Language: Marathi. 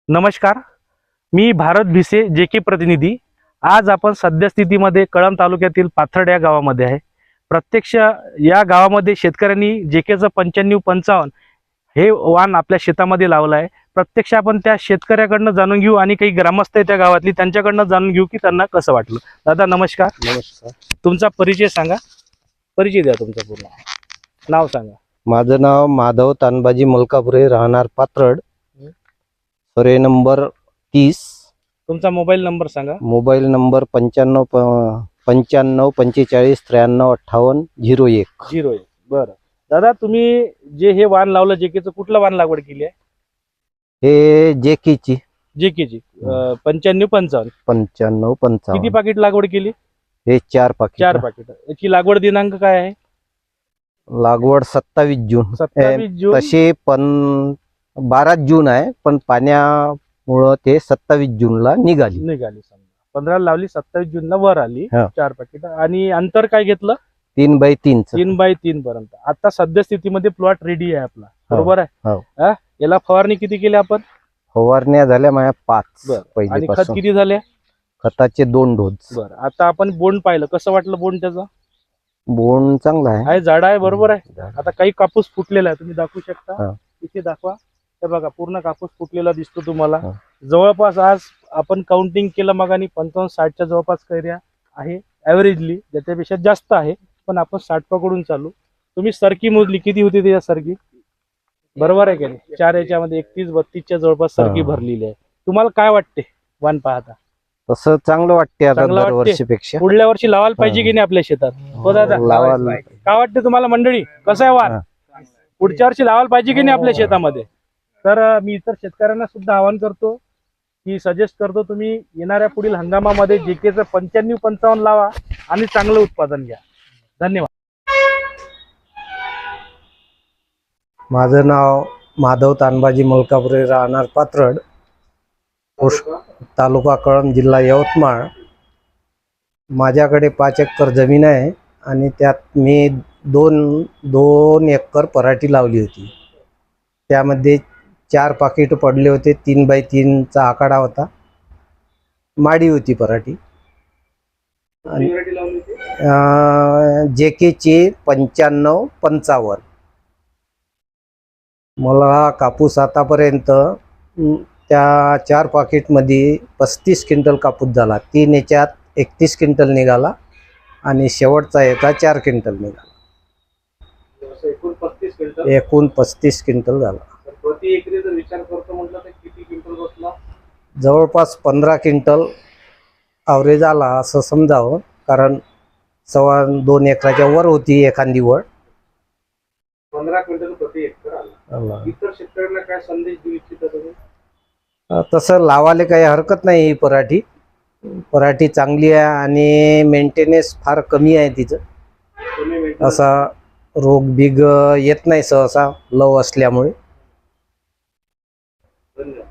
नमस्कार, मी भारत भिसे जेके प्रतिनिधी। आज आपण सद्यस्थितीमध्ये कळंब तालुक्यातील पाथर्ड या गावामध्ये आहे। प्रत्यक्ष या गावामध्ये शेतकऱ्यांनी जेकेचं 95-55 हे वाण आपल्या शेतामध्ये लावलं आहे। प्रत्यक्ष आपण त्या शेतकऱ्याकडनं जाणून घेऊ आणि काही ग्रामस्थ आहे त्या गावातली त्यांच्याकडनं जाणून घेऊ की त्यांना कसं वाटलं। दादा नमस्कार। नमस्कार। तुमचा परिचय सांगा। परिचय द्या तुमचा पूर्ण नाव सांगा। माझं नाव माधव तानबाजी मलकापुरे, राहणार पाथर्ड, सर्वे नंबर 30। तुमचा मोबाईल नंबर सांगा। Mobile number 95 45 45 93 58 01। बरं दादा, तुम्ही जे हे वाण लावलं जेकेचं, कुठलं वाण लागवड केली आहे? हे जेकेची जेकेची 95-55 95-55। किती पाकिट लागवड केली? हे 4 पाकिट। 4 पाकिट। याची लागवड दिनांक काय आहे? लागवड 27 जून। 27 जून। तसे पण 12 जून आहे, पण पाण्यामुळे ते 27 जूनला निघाली। समजा 15 लावली, 27 जूनला वर आली। 4 पाकिट। आणि अंतर काय घेतलं? 3x3 3x3 पर्यंत। आता सध्या स्थितीमध्ये प्लॉट रेडी आहे आपला, बरोबर आहे? हो। याला फवारणी किती केली आपण? फवारण्या झाल्या माझ्या 5 आणि पहिली। खत किती झाले? खताचे 2 डोस। बरं, आता आपण बोंड पाहिलं, कसं वाटलं बोंड त्याचं? बोंड चांगला आहे, झाड आहे, बरोबर आहे। आता काही कापूस फुटलेला आहे, तुम्ही दाखवू शकता? हा। इथे दाखवा। हे बघा, पूर्ण कापूस फुटलेला दिसतो तुम्हाला। जवळपास आज आपण काउंटिंग केलं मग आणि 55-60च्या जवळपास कैऱ्या आहे ऍव्हरेजली, ज्याच्यापेक्षा जास्त आहे, पण आपण 60 पकडून चालू। तुम्ही सरकी मोजली, किती होती त्याच्या सरकी? बरोबर आहे का नाही? 4 याच्यामध्ये 31-32च्या जवळपास सरकी भरलेली आहे। तुम्हाला काय वाटते वाण पाहता? तसं चांगलं वाटते आता चांगलं वाटते? दरवर्षीपेक्षा। पुढल्या वर्षी लावायला पाहिजे की नाही आपल्या शेतात? हो दादा, लावायला काय वाटते तुम्हाला मंडळी? कसं आहे वाण? पुढच्या वर्षी लावायला पाहिजे की नाही आपल्या शेतामध्ये? तर मी इतर शेतकऱ्यांना सुद्धा आवाहन करतो की सजेस्ट करतो, तुम्ही येणाऱ्या पुढील हंगामामध्ये जेकेचं 95-55 लावा आणि चांगलं उत्पादन घ्या। धन्यवाद। माझं नाव माधव तानबाजी मलकापुरे, राहणार पाथर्ड, तालुका कळंब, जिल्हा यवतमाळ। माझ्याकडे 5 एकर जमीन आहे आणि त्यात मी 2 एकर पराठी लावली होती। त्यामध्ये 4 पाकिट पडले होते। 3x3 चा आकडा होता, माडी होती पराठी। जेकेचे 95-55। मला कापूस आतापर्यंत त्या 4 पाकिटमध्ये 35 क्विंटल कापूस झाला। 3 याच्यात 31 क्विंटल निघाला आणि शेवटचा याचा 4 क्विंटल निघाला। एकूण 35 क्विंटल झाला। प्रति एकरीचा विचार करतो म्हटलं तर किती क्विंटल बसला? जवळपास 15 क्विंटल ॲव्हरेज आला असं समजावं, कारण 2.25 एकराच्या वर होती एखादी वड। 15 क्विंटल प्रति एकर आला। इतर शेतकऱ्यांना काय संदेश देऊ इच्छिता तुम्ही? तसं लावायला काही हरकत नाही। ही पराठी चांगली आहे आणि मेंटेनन्स फार कमी आहे तिचं। असा रोग बिग येत नाही सहसा, लव असल्यामुळे। धन्यवाद।